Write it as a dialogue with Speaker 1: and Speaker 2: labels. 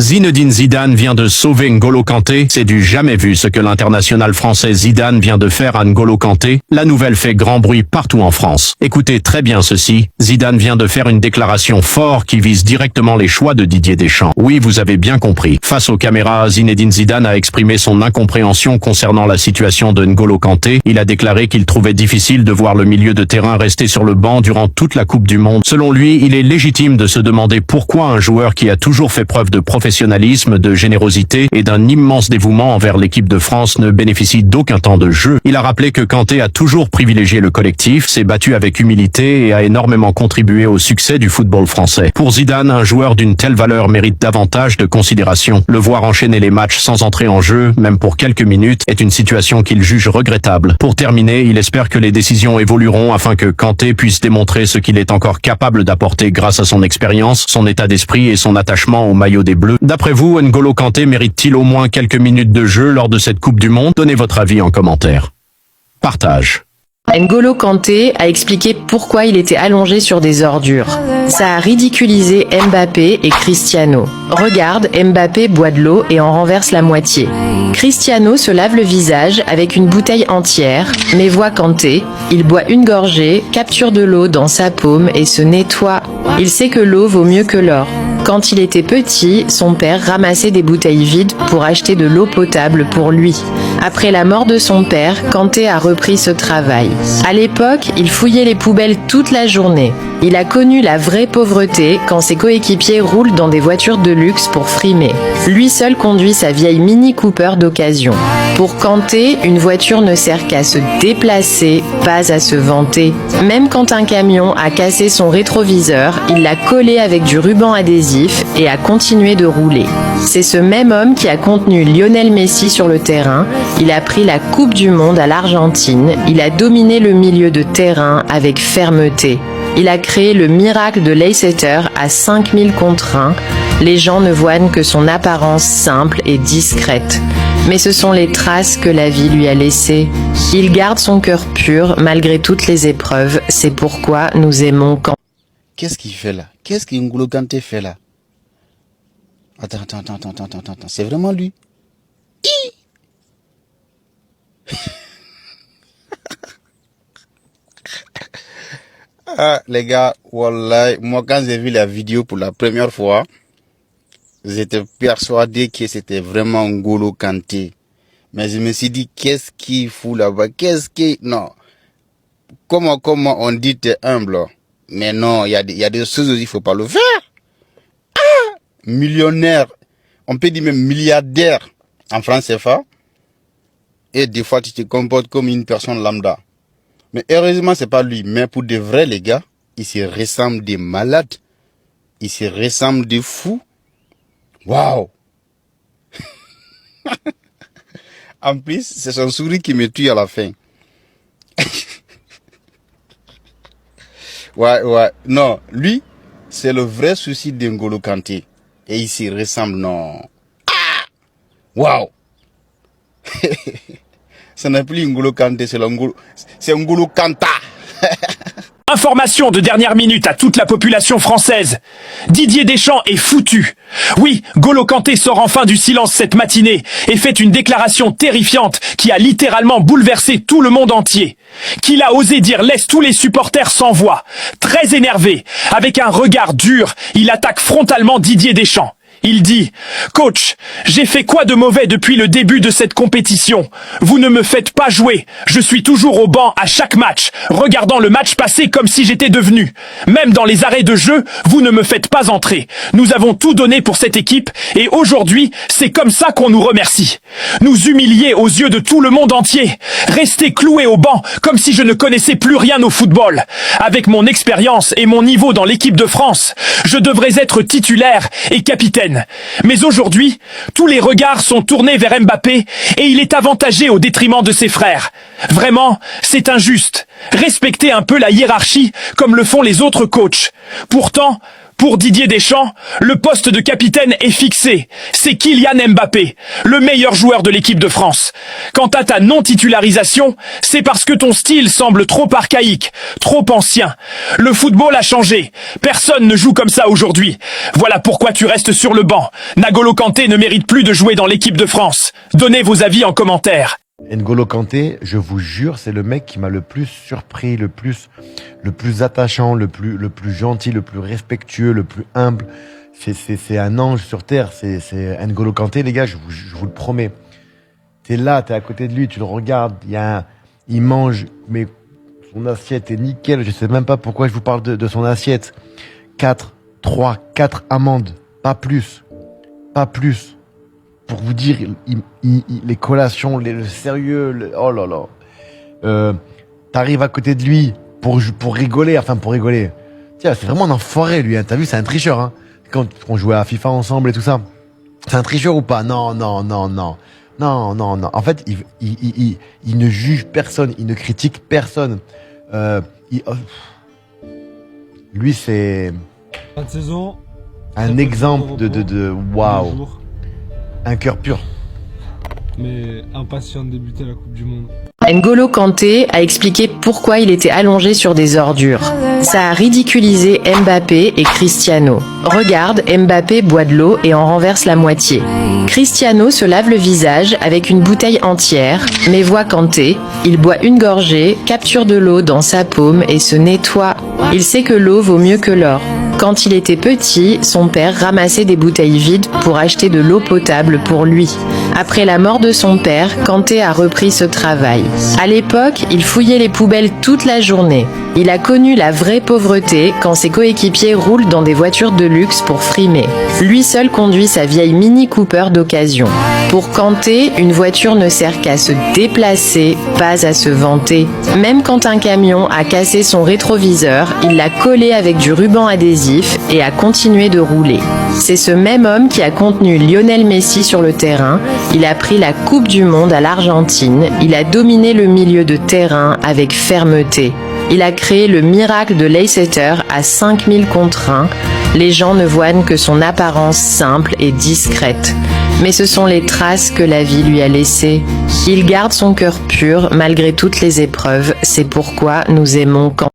Speaker 1: Zinedine Zidane vient de sauver N'Golo Kanté. C'est du jamais vu ce que l'international français Zidane vient de faire à N'Golo Kanté. La nouvelle fait grand bruit partout en France. Écoutez très bien ceci. Zidane vient de faire une déclaration forte qui vise directement les choix de Didier Deschamps. Oui, vous avez bien compris. Face aux caméras, Zinedine Zidane a exprimé son incompréhension concernant la situation de N'Golo Kanté. Il a déclaré qu'il trouvait difficile de voir le milieu de terrain rester sur le banc durant toute la Coupe du Monde. Selon lui, il est légitime de se demander pourquoi un joueur qui a toujours fait preuve de professionnalisme, de générosité et d'un immense dévouement envers l'équipe de France ne bénéficie d'aucun temps de jeu. Il a rappelé que Kanté a toujours privilégié le collectif, s'est battu avec humilité et a énormément contribué au succès du football français. Pour Zidane, un joueur d'une telle valeur mérite davantage de considération. Le voir enchaîner les matchs sans entrer en jeu, même pour quelques minutes, est une situation qu'il juge regrettable. Pour terminer, il espère que les décisions évolueront afin que Kanté puisse démontrer ce qu'il est encore capable d'apporter grâce à son expérience, son état d'esprit et son attachement au maillot des Bleus. D'après vous, N'Golo Kanté mérite-t-il au moins quelques minutes de jeu lors de cette Coupe du Monde? Donnez votre avis en commentaire. Partage.
Speaker 2: N'Golo Kanté a expliqué pourquoi il était allongé sur des ordures. Ça a ridiculisé Mbappé et Cristiano. Regarde, Mbappé boit de l'eau et en renverse la moitié. Cristiano se lave le visage avec une bouteille entière, mais voit Kanté, il boit une gorgée, capture de l'eau dans sa paume et se nettoie. Il sait que l'eau vaut mieux que l'or. Quand il était petit, son père ramassait des bouteilles vides pour acheter de l'eau potable pour lui. Après la mort de son père, Kanté a repris ce travail. À l'époque, il fouillait les poubelles toute la journée. Il a connu la vraie pauvreté quand ses coéquipiers roulent dans des voitures de luxe pour frimer. Lui seul conduit sa vieille Mini Cooper d'occasion. Pour Kanté, une voiture ne sert qu'à se déplacer, pas à se vanter. Même quand un camion a cassé son rétroviseur, il l'a collé avec du ruban adhésif et a continué de rouler. C'est ce même homme qui a contenu Lionel Messi sur le terrain. Il a pris la Coupe du Monde à l'Argentine. Il a dominé le milieu de terrain avec fermeté. Il a créé le miracle de Leicester à 5000 contre 1. Les gens ne voient que son apparence simple et discrète. Mais ce sont les traces que la vie lui a laissées. Il garde son cœur pur malgré toutes les épreuves. C'est pourquoi nous aimons Kanté.
Speaker 3: Qu'est-ce qu'il fait là? Qu'est-ce qu'N'Golo Kanté fait là? Attends. C'est vraiment lui? Ah, les gars, wallah, moi quand j'ai vu la vidéo pour la première fois, j'étais persuadé que c'était vraiment N'Golo Kanté. Mais je me suis dit, qu'est-ce qu'il fout là-bas? Non. Comment on dit t'es humble? Mais non, il y a des choses où il faut pas le faire. Ah! Millionnaire. On peut dire même milliardaire en France CFA. Et des fois, tu te comportes comme une personne lambda. Mais heureusement, c'est pas lui. Mais pour de vrais, les gars, il se ressemble des malades. Il se ressemble des fous. Waouh! En plus, c'est son sourire qui me tue à la fin. Ouais. Non, lui, c'est le vrai souci d'N'Golo Kanté. Et il s'y ressemble, non. Ah! Waouh! Ce n'est plus N'Golo Kanté, c'est N'Golo Kanta.
Speaker 4: Information de dernière minute à toute la population française. Didier Deschamps est foutu. Oui, N'Golo Kanté sort enfin du silence cette matinée et fait une déclaration terrifiante qui a littéralement bouleversé tout le monde entier. Qu'il a osé dire laisse tous les supporters sans voix. Très énervé, avec un regard dur, il attaque frontalement Didier Deschamps. Il dit « Coach, j'ai fait quoi de mauvais depuis le début de cette compétition? Vous ne me faites pas jouer. Je suis toujours au banc à chaque match, regardant le match passer comme si j'étais devenu. Même dans les arrêts de jeu, vous ne me faites pas entrer. Nous avons tout donné pour cette équipe et aujourd'hui, c'est comme ça qu'on nous remercie. Nous humilier aux yeux de tout le monde entier. Rester cloué au banc comme si je ne connaissais plus rien au football. Avec mon expérience et mon niveau dans l'équipe de France, je devrais être titulaire et capitaine. Mais aujourd'hui, tous les regards sont tournés vers Mbappé et il est avantagé au détriment de ses frères. Vraiment, c'est injuste. Respectez un peu la hiérarchie comme le font les autres coachs. Pourtant, Pour Didier Deschamps, le poste de capitaine est fixé. C'est Kylian Mbappé, le meilleur joueur de l'équipe de France. Quant à ta non-titularisation, c'est parce que ton style semble trop archaïque, trop ancien. Le football a changé. Personne ne joue comme ça aujourd'hui. Voilà pourquoi tu restes sur le banc. N'Golo Kanté ne mérite plus de jouer dans l'équipe de France. Donnez vos avis en commentaire.
Speaker 5: N'Golo Kanté, je vous jure, c'est le mec qui m'a le plus surpris, le plus attachant, le plus gentil, le plus respectueux, le plus humble. C'est un ange sur terre. C'est N'Golo Kanté, les gars, je vous le promets. T'es là, t'es à côté de lui, tu le regardes, il mange, mais son assiette est nickel. Je sais même pas pourquoi je vous parle de son assiette. 4 amandes, pas plus. Pour vous dire, les collations, le sérieux, oh là là. T'arrives à côté de lui pour rigoler, Tiens, c'est vraiment un enfoiré, lui, hein. T'as vu, c'est un tricheur, hein. Quand on jouait à FIFA ensemble et tout ça. C'est un tricheur ou pas? Non. En fait, il ne juge personne, il ne critique personne. Lui, c'est un exemple de waouh. Un cœur pur.
Speaker 6: Mais impatient de débuter la Coupe du Monde.
Speaker 2: N'Golo Kanté a expliqué pourquoi il était allongé sur des ordures. Ça a ridiculisé Mbappé et Cristiano. Regarde, Mbappé boit de l'eau et en renverse la moitié. Cristiano se lave le visage avec une bouteille entière, mais voit Kanté, il boit une gorgée, capture de l'eau dans sa paume et se nettoie. Il sait que l'eau vaut mieux que l'or. Quand il était petit, son père ramassait des bouteilles vides pour acheter de l'eau potable pour lui. Après la mort de son père, Kanté a repris ce travail. À l'époque, il fouillait les poubelles toute la journée. Il a connu la vraie pauvreté quand ses coéquipiers roulent dans des voitures de luxe pour frimer. Lui seul conduit sa vieille Mini Cooper d'occasion. Pour Kanté, une voiture ne sert qu'à se déplacer, pas à se vanter. Même quand un camion a cassé son rétroviseur, il l'a collé avec du ruban adhésif et a continué de rouler. C'est ce même homme qui a contenu Lionel Messi sur le terrain. Il a pris la Coupe du Monde à l'Argentine. Il a dominé le milieu de terrain avec fermeté. Il a créé le miracle de Leicester à 5000 contre 1. Les gens ne voient que son apparence simple et discrète. Mais ce sont les traces que la vie lui a laissées. Il garde son cœur pur malgré toutes les épreuves. C'est pourquoi nous aimons Kanté.